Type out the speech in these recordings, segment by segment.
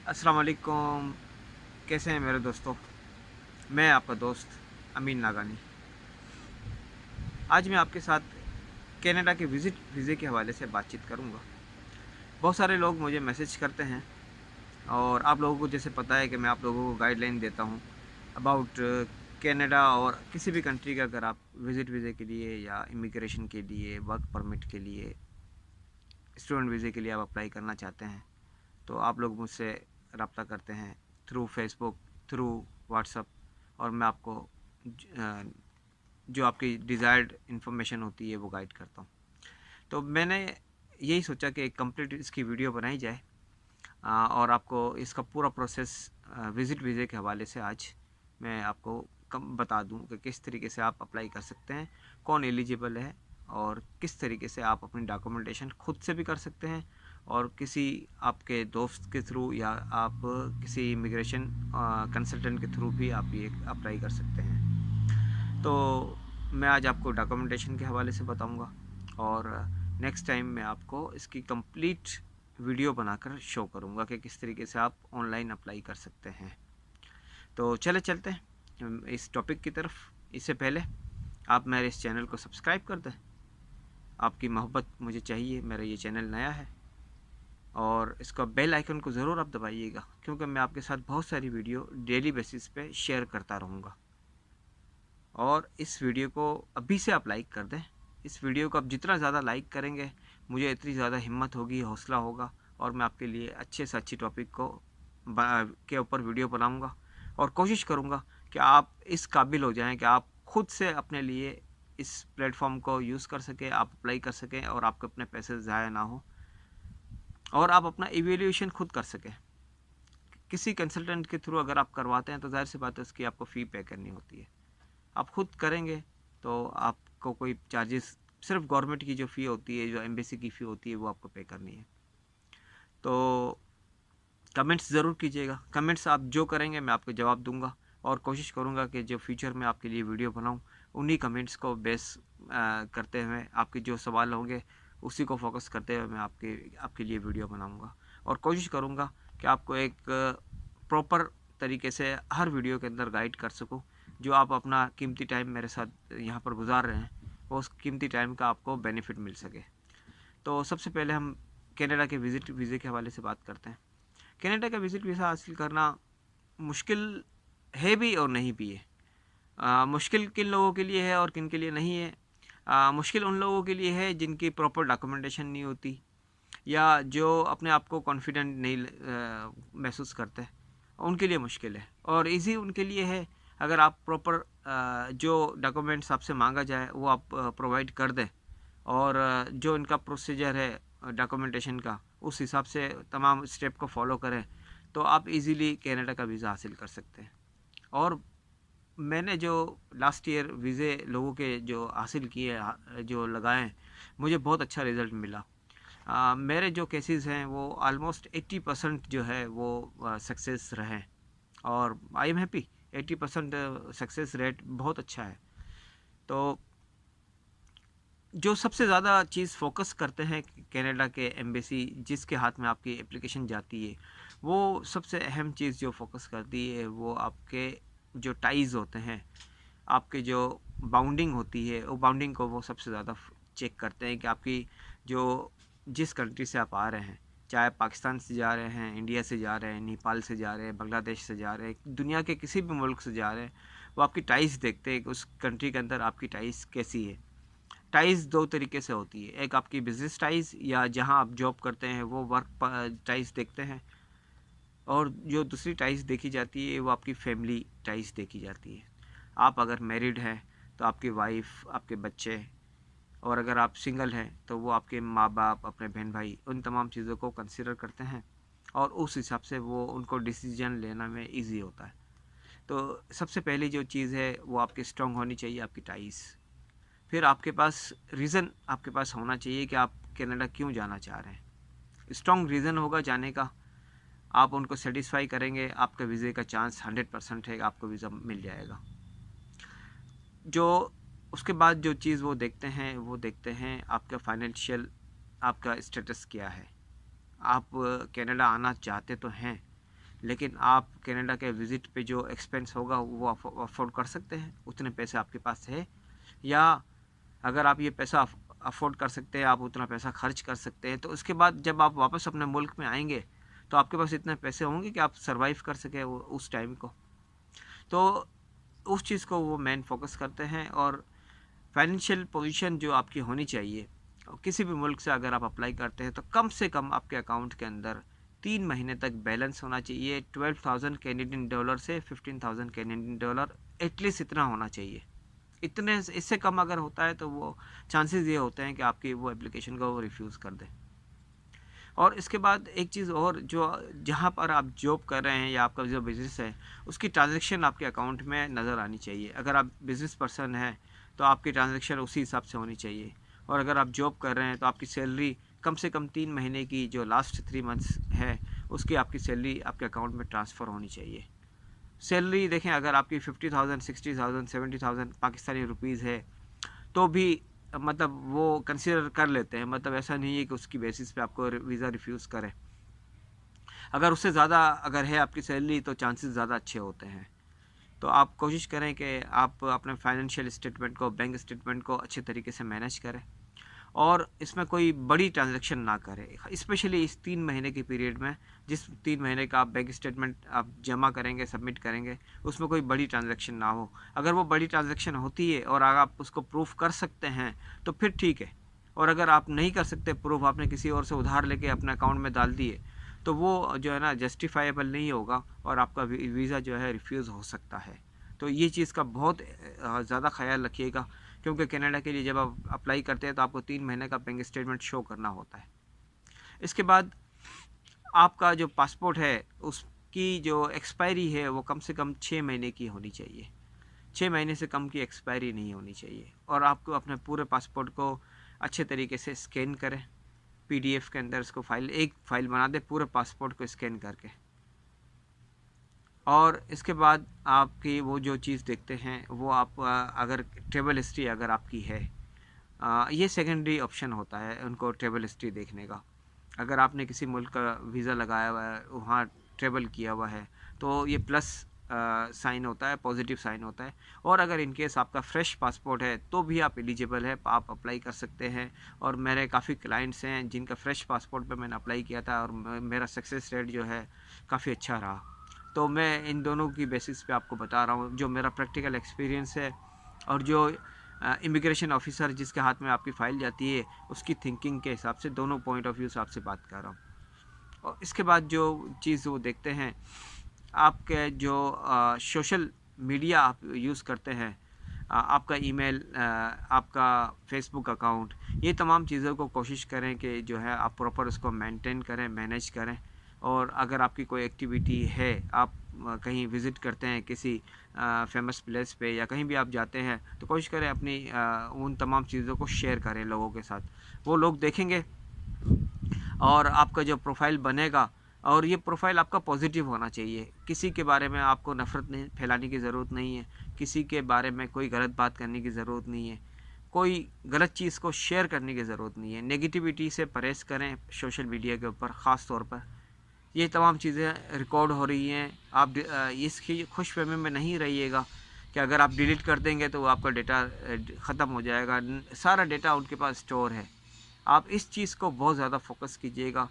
अस्सलाम वालेकुम। कैसे हैं मेरे दोस्तों? मैं आपका दोस्त अमीन नागानी। आज मैं आपके साथ कनाडा के विज़िट वीज़े के हवाले से बातचीत करूंगा। बहुत सारे लोग मुझे मैसेज करते हैं और आप लोगों को जैसे पता है कि मैं आप लोगों को गाइडलाइन देता हूं अबाउट कनाडा और किसी भी कंट्री का अगर आप विज़िट वीज़े के लिए या इमिग्रेशन के लिए, वर्क परमिट के लिए, स्टूडेंट वीज़े के लिए आप अप्लाई करना चाहते हैं तो आप लोग मुझसे रब्ता करते हैं थ्रू फेसबुक, थ्रू व्हाट्सअप और मैं आपको जो आपकी डिज़ायर्ड इन्फॉर्मेशन होती है वो गाइड करता हूँ। तो मैंने यही सोचा कि एक कंप्लीट इसकी वीडियो बनाई जाए और आपको इसका पूरा प्रोसेस विज़िट वीज़े के हवाले से आज मैं आपको कम बता दूं कि किस तरीके से आप अप्लाई कर सकते हैं, कौन एलिजिबल है और किस तरीके से आप अपनी डॉक्यूमेंटेशन खुद से भी कर सकते हैं और किसी आपके दोस्त के थ्रू या आप किसी इमिग्रेशन कंसल्टेंट के थ्रू भी आप ये अप्लाई कर सकते हैं। तो मैं आज आपको डॉक्यूमेंटेशन के हवाले से बताऊंगा और नेक्स्ट टाइम मैं आपको इसकी कंप्लीट वीडियो बनाकर शो करूंगा कि किस तरीके से आप ऑनलाइन अप्लाई कर सकते हैं। तो चलते हैं इस टॉपिक की तरफ। इससे पहले आप मेरे इस चैनल को सब्सक्राइब कर दें। आपकी मोहब्बत मुझे चाहिए, मेरा ये चैनल नया है और इसका बेल आइकन को ज़रूर आप दबाइएगा क्योंकि मैं आपके साथ बहुत सारी वीडियो डेली बेसिस पे शेयर करता रहूँगा। और इस वीडियो को अभी से आप लाइक कर दें। इस वीडियो को आप जितना ज़्यादा लाइक करेंगे मुझे इतनी ज़्यादा हिम्मत होगी, हौसला होगा और मैं आपके लिए अच्छे से अच्छी टॉपिक को के ऊपर वीडियो बनाऊंगा और कोशिश करूंगा कि आप इस काबिल हो जाएं कि आप खुद से अपने लिए इस प्लेटफॉर्म को यूज़ कर सकें, आप अप्लाई कर सकें और आपके अपने पैसे ज़ाया ना हो और आप अपना इवेल्यूएशन खुद कर सकें। किसी कंसल्टेंट के थ्रू अगर आप करवाते हैं तो ज़ाहिर सी बात है उसकी आपको फ़ी पे करनी होती है। आप खुद करेंगे तो आपको कोई चार्जेस, सिर्फ गवर्नमेंट की जो फ़ी होती है, जो एम्बेसी की फ़ी होती है वो आपको पे करनी है। तो कमेंट्स ज़रूर कीजिएगा। कमेंट्स आप जो करेंगे मैं आपको जवाब दूंगा और कोशिश करूंगा कि जो फ्यूचर में आपके लिए वीडियो बनाऊं उन्हीं कमेंट्स को बेस करते हुए आपके जो सवाल होंगे उसी को फोकस करते हुए मैं आपके लिए वीडियो बनाऊंगा और कोशिश करूंगा कि आपको एक प्रॉपर तरीके से हर वीडियो के अंदर गाइड कर सकूं। जो आप अपना कीमती टाइम मेरे साथ यहाँ पर गुजार रहे हैं वो उस कीमती टाइम का आपको बेनिफिट मिल सके। तो सबसे पहले हम कनाडा के विज़िट वीज़े के हवाले से बात करते हैं। कनाडा का विज़िट वीज़ा हासिल करना मुश्किल है भी और नहीं भी है। मुश्किल किन लोगों के लिए है और किन के लिए नहीं है? मुश्किल उन लोगों के लिए है जिनकी प्रॉपर डॉक्यूमेंटेशन नहीं होती या जो अपने आप को कॉन्फिडेंट नहीं महसूस करते, उनके लिए मुश्किल है। और इजी उनके लिए है अगर आप प्रॉपर जो डॉक्यूमेंट्स आपसे मांगा जाए वो आप प्रोवाइड कर दें और जो इनका प्रोसीजर है डॉक्यूमेंटेशन का उस हिसाब से तमाम स्टेप को फॉलो करें तो आप इजीली कनाडा का वीज़ा हासिल कर सकते हैं। और मैंने जो लास्ट ईयर वीज़े लोगों के जो हासिल किए, जो लगाए, मुझे बहुत अच्छा रिज़ल्ट मिला। मेरे जो केसेस हैं वो ऑलमोस्ट 80% जो है वो सक्सेस रहे और I am happy. 80% success rate बहुत अच्छा है। तो जो सबसे ज़्यादा चीज़ फोकस करते हैं कनाडा के एम्बेसी, जिसके हाथ में आपकी एप्लीकेशन जाती है, वो सबसे अहम चीज़ जो फोकस करती है वो आपके जो टाइज़ होते हैं, आपके जो बाउंडिंग होती है, वो बाउंडिंग को वो सबसे ज़्यादा चेक करते हैं कि आपकी जो जिस कंट्री से आप आ रहे हैं, चाहे पाकिस्तान से जा रहे हैं, इंडिया से जा रहे हैं, नेपाल से जा रहे हैं, बांग्लादेश से जा रहे हैं, दुनिया के किसी भी मुल्क से जा रहे हैं, वो आपकी टाइज़ देखते हैं कि उस कंट्री के अंदर आपकी टाइज़ कैसी है। टाइज़ दो तरीके से होती है, एक आपकी बिजनेस टाइज़ या जहां आप जॉब करते हैं वो वर्क टाइज़ देखते हैं और जो दूसरी टाइज़ देखी जाती है वो आपकी फैमिली टाइज़ देखी जाती है। आप अगर मैरिड हैं तो आपकी वाइफ, आपके बच्चे, और अगर आप सिंगल हैं तो वो आपके माँ बाप, अपने बहन भाई, उन तमाम चीज़ों को कंसिडर करते हैं और उस हिसाब से वो उनको डिसीजन लेना में ईजी होता है। तो सबसे पहली जो चीज़ है वो आपकी स्ट्रॉन्ग होनी चाहिए, आपकी टाइज़। फिर आपके पास रीज़न आपके पास होना चाहिए कि आप कनाडा क्यों जाना चाह रहे हैं। स्ट्रॉन्ग रीज़न होगा जाने का, आप उनको सेटिस्फाई करेंगे, आपके वीज़े का चांस 100% है, आपको वीज़ा मिल जाएगा। जो उसके बाद जो चीज़ वो देखते हैं आपका फाइनेंशियल, आपका स्टेटस क्या है। आप कनाडा आना चाहते तो हैं लेकिन आप कनाडा के विज़िट पे जो एक्सपेंस होगा वो अफोर्ड कर सकते हैं, उतने पैसे आपके पास है। या अगर आप ये पैसा अफोर्ड कर सकते हैं, आप उतना पैसा खर्च कर सकते हैं, तो उसके बाद जब आप वापस अपने मुल्क में आएंगे तो आपके पास इतने पैसे होंगे कि आप सर्वाइव कर सकें उस टाइम को। तो उस चीज़ को वो मेन फोकस करते हैं। और फाइनेंशियल पोजीशन जो आपकी होनी चाहिए, किसी भी मुल्क से अगर आप अप्लाई करते हैं तो कम से कम आपके अकाउंट के अंदर 3 महीने तक बैलेंस होना चाहिए। 12,000 कैनेडियन डॉलर से 15,000 कैनेडियन डॉलर एटलीस्ट इतना होना चाहिए। इतने इससे कम अगर होता है तो वो चांसेस ये होते हैं कि आपकी वो एप्लीकेशन को वो रिफ्यूज़ कर दें। और इसके बाद एक चीज़ और, जो जहाँ पर आप जॉब कर रहे हैं या आपका जो बिज़नेस है उसकी ट्रांजैक्शन आपके अकाउंट में नज़र आनी चाहिए। अगर आप बिज़नेस पर्सन हैं तो आपकी ट्रांजैक्शन उसी हिसाब से होनी चाहिए। और अगर आप जॉब कर रहे हैं तो आपकी सैलरी कम से कम 3 महीने की जो लास्ट 3 मंथ्स है उसकी आपकी सैलरी आपके अकाउंट में ट्रांसफ़र होनी चाहिए। सैलरी देखें, अगर आपकी 50,000, 60,000, 70,000 पाकिस्तानी रुपीज़ है तो भी मतलब वो कंसिडर कर लेते हैं। मतलब ऐसा नहीं है कि उसकी बेसिस पे आपको वीज़ा रिफ्यूज़ करें। अगर उससे ज़्यादा अगर है आपकी सैलरी तो चांसेस ज़्यादा अच्छे होते हैं। तो आप कोशिश करें कि आप अपने फाइनेंशियल स्टेटमेंट को, बैंक स्टेटमेंट को अच्छे तरीके से मैनेज करें और इसमें कोई बड़ी ट्रांजैक्शन ना करें, स्पेशली इस 3 महीने के पीरियड में। जिस 3 महीने का आप बैंक स्टेटमेंट आप जमा करेंगे, सबमिट करेंगे, उसमें कोई बड़ी ट्रांजैक्शन ना हो। अगर वो बड़ी ट्रांजैक्शन होती है और अगर आप उसको प्रूफ कर सकते हैं तो फिर ठीक है। और अगर आप नहीं कर सकते प्रूफ, आपने किसी और से उधार लेके अपने अकाउंट में डाल दिए, तो वो जो है ना जस्टिफाइबल नहीं होगा और आपका वीज़ा जो है रिफ्यूज़ हो सकता है। तो ये चीज़ का बहुत ज़्यादा ख्याल रखिएगा, क्योंकि कनाडा के लिए जब आप अप्लाई करते हैं तो आपको 3 महीने का बैंक स्टेटमेंट शो करना होता है। इसके बाद आपका जो पासपोर्ट है उसकी जो एक्सपायरी है वो कम से कम 6 महीने की होनी चाहिए। 6 महीने से कम की एक्सपायरी नहीं होनी चाहिए। और आपको अपने पूरे पासपोर्ट को अच्छे तरीके से स्कैन करें, PDF के अंदर इसको एक फ़ाइल बना दें पूरे पासपोर्ट को स्कैन करके। और इसके बाद आपकी वो जो चीज़ देखते हैं वो आप अगर ट्रैवल हिस्ट्री अगर आपकी है, ये सेकेंडरी ऑप्शन होता है उनको ट्रैवल हिस्ट्री देखने का। अगर आपने किसी मुल्क का वीज़ा लगाया हुआ है, वहाँ ट्रैवल किया हुआ है, तो ये प्लस साइन होता है, पॉजिटिव साइन होता है। और अगर इनकेस आपका फ़्रेश पासपोर्ट है तो भी आप एलिजिबल है, आप अप्लाई कर सकते हैं। और मेरे काफ़ी क्लाइंट्स हैं जिनका फ़्रेश पासपोर्ट पे मैंने अप्लाई किया था और मेरा सक्सेस रेट जो है काफ़ी अच्छा रहा। तो मैं इन दोनों की बेसिस पे आपको बता रहा हूँ, जो मेरा प्रैक्टिकल एक्सपीरियंस है और जो इमिग्रेशन ऑफिसर जिसके हाथ में आपकी फ़ाइल जाती है उसकी थिंकिंग के हिसाब से, दोनों पॉइंट ऑफ व्यू से आपसे बात कर रहा हूँ। और इसके बाद जो चीज़ वो देखते हैं, आपके जो सोशल मीडिया आप यूज़ करते हैं, आपका ईमेल, आपका फेसबुक अकाउंट, ये तमाम चीज़ों को कोशिश करें कि जो है आप प्रॉपर उसको मेंटेन करें, मैनेज करें। और अगर आपकी कोई एक्टिविटी है, आप कहीं विज़िट करते हैं किसी फेमस प्लेस पे या कहीं भी आप जाते हैं, तो कोशिश करें अपनी उन तमाम चीज़ों को शेयर करें लोगों के साथ। वो लोग देखेंगे और आपका जो प्रोफाइल बनेगा, और ये प्रोफाइल आपका पॉजिटिव होना चाहिए। किसी के बारे में आपको नफ़रत नहीं फैलाने की ज़रूरत नहीं है, किसी के बारे में कोई गलत बात करने की ज़रूरत नहीं है, कोई गलत चीज़ को शेयर करने की ज़रूरत नहीं है। नेगेटिविटी से परहेज करें सोशल मीडिया के ऊपर ख़ास तौर पर। ये तमाम चीज़ें रिकॉर्ड हो रही हैं, आप इसकी खुशफहमी में नहीं रहिएगा कि अगर आप डिलीट कर देंगे तो आपका डेटा ख़त्म हो जाएगा। सारा डेटा उनके पास स्टोर है। आप इस चीज़ को बहुत ज़्यादा फोकस कीजिएगा।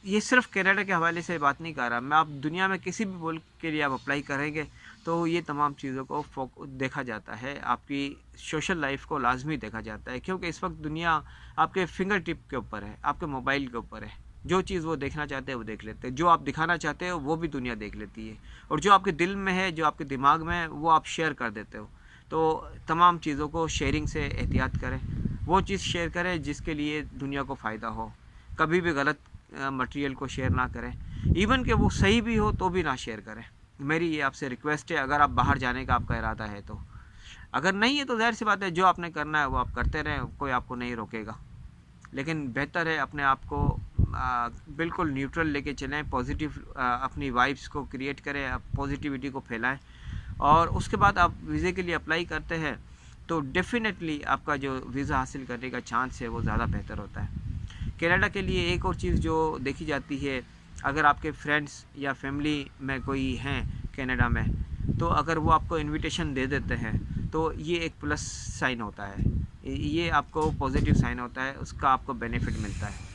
ये सिर्फ कनाडा के हवाले से बात नहीं कर रहा मैं, आप दुनिया में किसी भी मुल्क के लिए आप अप्लाई करेंगे तो ये तमाम चीज़ों को देखा जाता है, आपकी सोशल लाइफ को लाजमी देखा जाता है। क्योंकि इस वक्त दुनिया आपके फिंगर टिप के ऊपर है, आपके मोबाइल के ऊपर है। जो चीज़ वो देखना चाहते हैं वो देख लेते हैं, जो आप दिखाना चाहते हो वो भी दुनिया देख लेती है, और जो आपके दिल में है, जो आपके दिमाग में है, वो आप शेयर कर देते हो। तो तमाम चीज़ों को शेयरिंग से एहतियात करें, वो चीज़ शेयर करें जिसके लिए दुनिया को फ़ायदा हो। कभी भी गलत मटेरियल को शेयर ना करें, इवन कि वो सही भी हो तो भी ना शेयर करें। मेरी ये आपसे रिक्वेस्ट है, अगर आप बाहर जाने का आपका इरादा है तो। अगर नहीं है तो ज़ाहिर सी बात है, जो आपने करना है वो आप करते रहें, कोई आपको नहीं रोकेगा। लेकिन बेहतर है अपने आप को बिल्कुल न्यूट्रल लेके चलें, पॉजिटिव अपनी वाइब्स को क्रिएट करें, आप पॉजिटिविटी को फैलाएं। और उसके बाद आप वीज़े के लिए अप्लाई करते हैं तो डेफिनेटली आपका जो वीज़ा हासिल करने का चांस है वो ज़्यादा बेहतर होता है। कनाडा के लिए एक और चीज़ जो देखी जाती है, अगर आपके फ्रेंड्स या फैमिली में कोई हैं कनाडा में, तो अगर वो आपको इनविटेशन दे देते हैं तो ये एक प्लस साइन होता है, ये आपको पॉजिटिव साइन होता है, उसका आपको बेनिफिट मिलता है।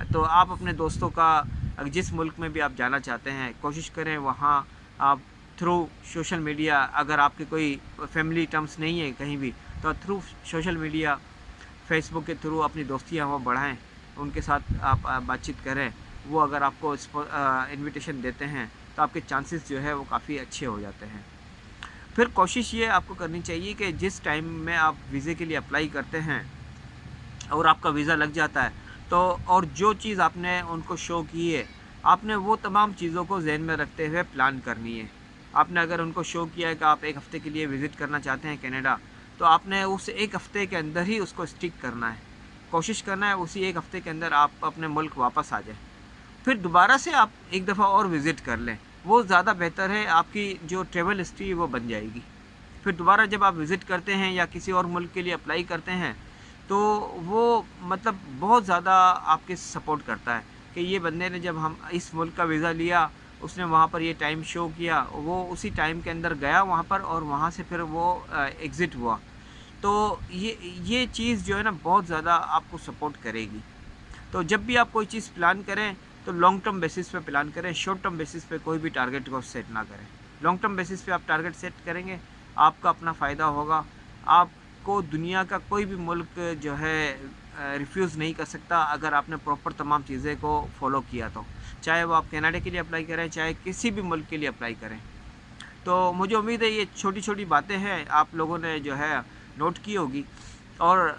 तो आप अपने दोस्तों का जिस मुल्क में भी आप जाना चाहते हैं, कोशिश करें वहाँ आप थ्रू सोशल मीडिया, अगर आपके कोई फैमिली टर्म्स नहीं है कहीं भी, तो थ्रू सोशल मीडिया फेसबुक के थ्रू अपनी दोस्तियाँ वो बढ़ाएं, उनके साथ आप बातचीत करें। वो अगर आपको इनविटेशन देते हैं तो आपके चांसेस जो है वो काफ़ी अच्छे हो जाते हैं। फिर कोशिश ये आपको करनी चाहिए कि जिस टाइम में आप वीज़े के लिए अप्लाई करते हैं और आपका वीज़ा लग जाता है, तो और जो चीज़ आपने उनको शो की है, आपने वो तमाम चीज़ों को ज़हन में रखते हुए प्लान करनी है। आपने अगर उनको शो किया है कि आप 1 हफ़्ते के लिए विज़िट करना चाहते हैं कनाडा, तो आपने उस 1 हफ़्ते के अंदर ही उसको स्टिक करना है। कोशिश करना है उसी 1 हफ़्ते के अंदर आप अपने मुल्क वापस आ जाएँ। फिर दोबारा से आप एक दफ़ा और विज़िट कर लें, वो ज़्यादा बेहतर है, आपकी जो ट्रैवल हिस्ट्री वो बन जाएगी। फिर दोबारा जब आप विज़िट करते हैं या किसी और मुल्क के लिए अप्लाई करते हैं, तो वो मतलब बहुत ज़्यादा आपके सपोर्ट करता है कि ये बंदे ने जब हम इस मुल्क का वीज़ा लिया, उसने वहाँ पर ये टाइम शो किया, वो उसी टाइम के अंदर गया वहाँ पर और वहाँ से फिर वो एग्ज़िट हुआ। तो ये चीज़ जो है ना बहुत ज़्यादा आपको सपोर्ट करेगी। तो जब भी आप कोई चीज़ प्लान करें तो लॉन्ग टर्म बेसिस पे प्लान करें, शॉर्ट टर्म बेसिस पे कोई भी टारगेट को सेट ना करें। लॉन्ग टर्म बेसिस पे आप टारगेट सेट करेंगे, आपका अपना फ़ायदा होगा। आपको दुनिया का कोई भी मुल्क जो है रिफ्यूज़ नहीं कर सकता अगर आपने प्रॉपर तमाम चीज़ें को फॉलो किया तो। चाहे वो आप कनाडा के लिए अप्लाई करें, चाहे किसी भी मुल्क के लिए अप्लाई करें। तो मुझे उम्मीद है ये छोटी-छोटी बातें हैं आप लोगों ने जो है नोट की होगी, और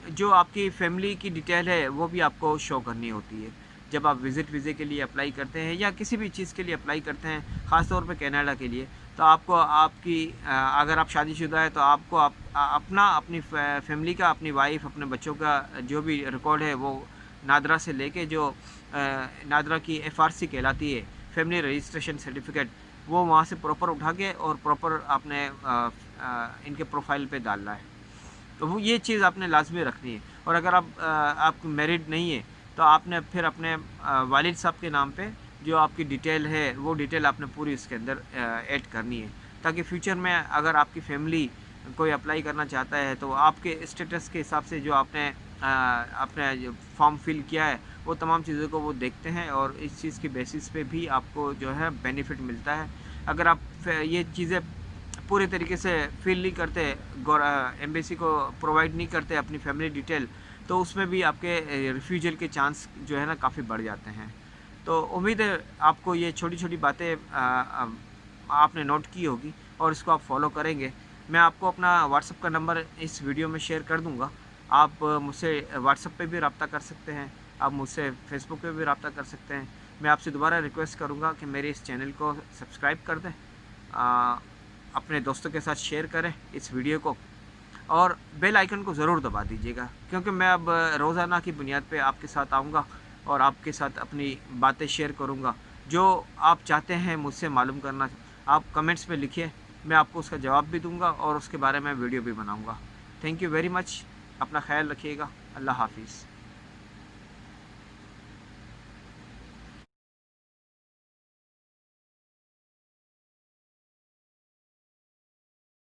जो आपकी फैमिली की डिटेल है वो भी आपको शो करनी होती है जब आप विज़िट वीज़े के लिए अप्लाई करते हैं या किसी भी चीज़ के लिए अप्लाई करते हैं, ख़ास तौर पे कनाडा के लिए। तो आपको आपकी अगर आप शादीशुदा है तो आपको अपना अपनी फैमिली का, अपनी वाइफ, अपने बच्चों का जो भी रिकॉर्ड है वो नादरा से लेके जो नादरा की FRC कहलाती है, फैमिली रजिस्ट्रेशन सर्टिफिकेट, वो वहाँ से प्रॉपर उठा के और प्रॉपर आपने इनके प्रोफाइल पे डालना है। तो वो ये चीज़ आपने लाजमी रखनी है। और अगर आप मैरिड नहीं है तो आपने फिर अपने वालिद साहब के नाम पे जो आपकी डिटेल है वो डिटेल आपने पूरी इसके अंदर ऐड करनी है, ताकि फ्यूचर में अगर आपकी फैमिली कोई अप्लाई करना चाहता है तो आपके स्टेटस के हिसाब से जो आपने जो फॉर्म फिल किया है वो तमाम चीज़ों को वो देखते हैं और इस चीज़ की बेसिस पे भी आपको जो है बेनिफिट मिलता है। अगर आप ये चीज़ें पूरे तरीके से फिल नहीं करते, एम्बेसी को प्रोवाइड नहीं करते अपनी फैमिली डिटेल, तो उसमें भी आपके रिफ्यूजल के चांस जो है ना काफ़ी बढ़ जाते हैं। तो उम्मीद है आपको ये छोटी-छोटी बातें आपने नोट की होगी और इसको आप फॉलो करेंगे। मैं आपको अपना व्हाट्सएप का नंबर इस वीडियो में शेयर कर दूँगा। आप मुझसे व्हाट्सएप पे भी रब्ता कर सकते हैं, आप मुझसे फेसबुक पे भी रब्ता कर सकते हैं। मैं आपसे दोबारा रिक्वेस्ट करूँगा कि मेरे इस चैनल को सब्सक्राइब कर दें, अपने दोस्तों के साथ शेयर करें इस वीडियो को और बेल आइकन को ज़रूर दबा दीजिएगा, क्योंकि मैं अब रोज़ाना की बुनियाद पे आपके साथ आऊँगा और आपके साथ अपनी बातें शेयर करूँगा। जो आप चाहते हैं मुझसे मालूम करना, आप कमेंट्स में लिखिए, मैं आपको उसका जवाब भी दूँगा और उसके बारे में वीडियो भी बनाऊँगा। Thank you very much. अपना ख्याल रखिएगा। अल्लाह हाफ़िज़।